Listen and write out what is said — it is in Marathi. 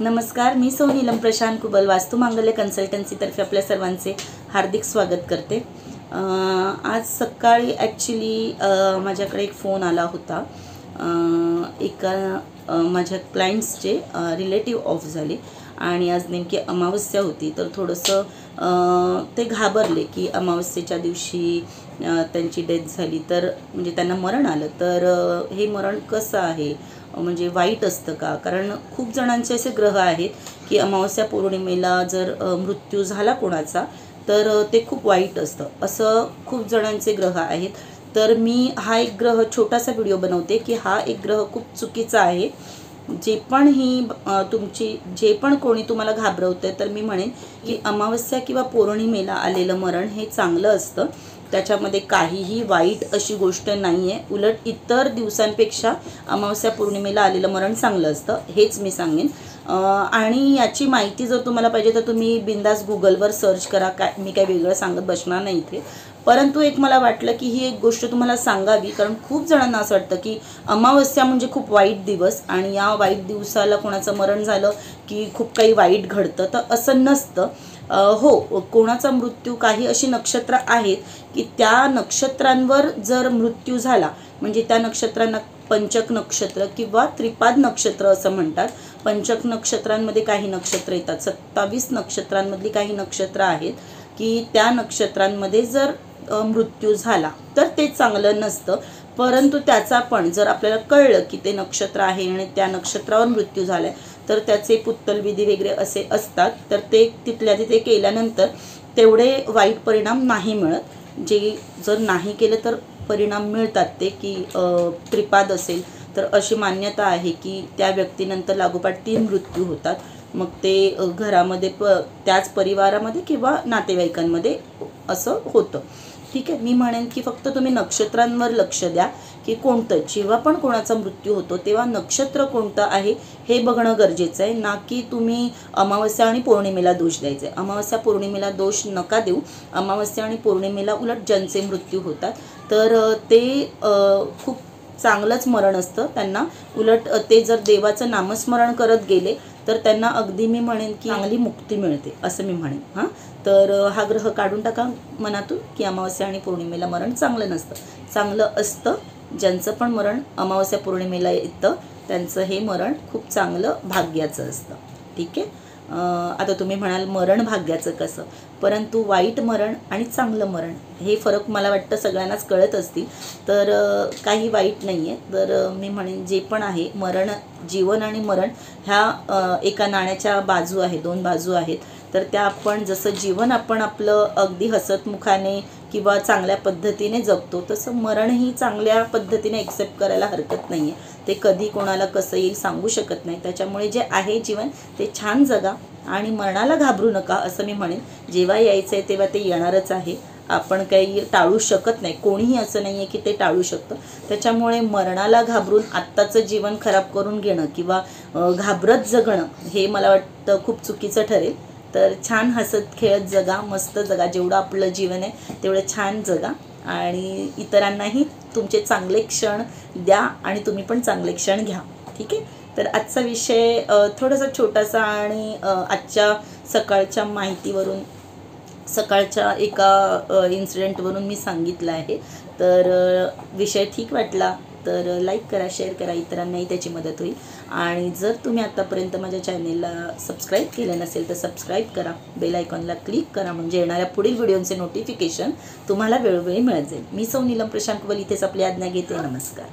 नमस्कार, मी सौ नीलम प्रशांत कुबल वास्तू मांगल्य कन्सल्टन्सीतर्फे आपल्या सर्वांचे हार्दिक स्वागत करते। आज सकाळी ॲक्च्युली माझ्याकडे एक फोन आला होता। एका माझ्या क्लायंट्सचे रिलेटिव्ह ऑफ झाले आणि आज नेमकी अमावस्या होती, तर थोडंसं ते घाबरले की अमावस्येच्या दिवशी त्यांची डेथ झाली, तर म्हणजे त्यांना मरण आलं, तर हे मरण कसं आहे, म्हणजे वाईट असतं का? कारण खूप जणांचे असे ग्रह आहेत की अमावस्या पौर्णिमेला जर मृत्यू झाला कोणाचा तर ते खूप वाईट असतं, असं खूप जणांचे ग्रह आहेत। तर मी हा एक ग्रह छोटासा व्हिडिओ बनवते की हा एक ग्रह खूप चुकीचा आहे। जे पण कोणी तुम्हाला घाबरवतंय, तर मी म्हणेन की अमावस्या किंवा पौर्णिमेला आलेलं मरण हे चांगलं असतं, त्याच्यामध्ये काहीही वाईट अशी गोष्ट नाही आहे। उलट इतर दिवसांपेक्षा अमावस्या पौर्णिमेला आलेलं मरण चांगलं असतं, हेच मी सांगेन। आणि याची माहिती जर तुम्हाला पाहिजे तर तुम्ही बिंदास गुगलवर सर्च करा, काय मी काय वेगळं सांगत बसणार नाही इथे। परंतु एक मला वाटलं की ही एक गोष्ट तुम्हाला सांगावी, कारण खूप जणांना असं वाटतं की अमावस्या म्हणजे खूप वाईट दिवस आणि या वाईट दिवसाला कोणाचं मरण झालं की खूप काही वाईट घडतं, तर असं नसतं। हो, कोणाचा मृत्यू, काही अशी नक्षत्र आहेत की त्या नक्षत्रांवर जर मृत्यू झाला म्हणजे त्या नक्षत्रांना पंचक नक्षत्र किंवा त्रिपाद नक्षत्र असं म्हणतात। पंचक नक्षत्रांमध्ये काही नक्षत्र येतात, 27 नक्षत्रांमधली काही नक्षत्र आहेत की त्या नक्षत्रांमध्ये जर मृत्यू झाला तर ते चांगलं नसतं। परंतु त्याचा पण जर आपल्याला कळलं की ते नक्षत्र आहे आणि त्या नक्षत्रावर मृत्यू झालाय, तर त्याचे पुत्तलविधी वगैरे असे असतात, तर ते तिथल्या तिथे केल्यानंतर तेवढे वाईट परिणाम नाही मिळत। जे जर नाही केलं तर परिणाम मिळतात ते की त्रिपाद असेल तर अशी मान्यता आहे की त्या व्यक्तीनंतर लागोपाठ 3 मृत्यू होतात, मग ते घरामध्ये त्याच परिवारामध्ये किंवा नातेवाईकांमध्ये असं होतं। ठीक आहे, मी म्हणेन की फक्त तुम्ही नक्षत्रांवर लक्ष द्या की कोणतं, जेव्हा पण कोणाचा मृत्यू होतो तेव्हा नक्षत्र कोणतं आहे हे बघणं गरजेचं आहे, ना की तुम्ही अमावस्या आणि पौर्णिमेला दोष द्यायचे। अमावस्या पौर्णिमेला दोष नका देऊ। अमावस्या आणि पौर्णिमेला उलट ज्यांचे मृत्यू होतात तर ते खूप चांगलंच मरण असतं त्यांना। उलट ते जर देवाचं नामस्मरण करत गेले तर त्यांना अगदी मी म्हणेन की चांगली मुक्ती मिळते, असं मी म्हणेन। हां, तर हा ग्रह काढून टाका मनातून की अमावस्या आणि पौर्णिमेला मरण चांगलं नसतं। चांगलं असतं, ज्यांचं पण मरण अमावस्या पौर्णिमेला येतं त्यांचं हे मरण खूप चांगलं भाग्याचं असतं। ठीक आहे, आता तुम्ही म्हणाल मरण भाग्याचं कसं, परंतु वाईट मरण आणि चांगलं मरण हे फरक मला वाटतं सगळ्यांनाच कळत असतील, तर काही वाईट नाही आहे। तर मी म्हणेन जे पण आहे मरण, जीवन आणि मरण ह्या एका नाण्याच्या बाजू आहे, 2 बाजू आहेत। तर त्या आपण जसं जीवन आपण आपलं अगदी हसतमुखाने किंवा चांगल्या पद्धतीने जगतो, तसं मरणही चांगल्या पद्धतीने एक्सेप्ट करायला हरकत नाही आहे। ते कधी कोणाला कसं येईल सांगू शकत नाही, त्याच्यामुळे जे आहे जीवन ते छान जगा आणि मरणाला घाबरू नका, असं मी म्हणेन। जेव्हा यायचं आहे तेव्हा ते येणारच आहे, आपण काही टाळू शकत नाही, कोणीही असं नाही आहे की ते टाळू शकतं। त्याच्यामुळे मरणाला घाबरून आत्ताचं जीवन खराब करून घेणं किंवा घाबरत जगणं हे मला वाटतं खूप चुकीचं ठरेल। तर छान हसत खेळत जगा, मस्त जगा, जेवढं आपलं जीवन आहे तेवढं छान जगा आणि इतरांनाही तुमचे चांगले क्षण द्या आणि तुम्ही पण चांगले क्षण घ्या। ठीक आहे, तर आजचा विषय थोडासा छोटासा आणि आजच्या सकाळच्या माहितीवरून, सकाळच्या एका इन्सिडेंटवरून मी सांगितलं आहे। तर विषय ठीक वाटला तर लाईक करा, शेअर करा, इतरांनाही त्याची मदत होईल। आणि जर तुम्ही आतापर्यंत माझ्या चॅनेलला सबस्क्राईब केलं नसेल तर सबस्क्राईब करा, बेल आयकॉनला क्लिक करा, म्हणजे येणाऱ्या पुढील व्हिडिओचे नोटिफिकेशन तुम्हाला वेळोवेळी मिळत जाईल। मी सौ नीलम प्रशांत कुबल इथेच आपली आज्ञा घेते। नमस्कार।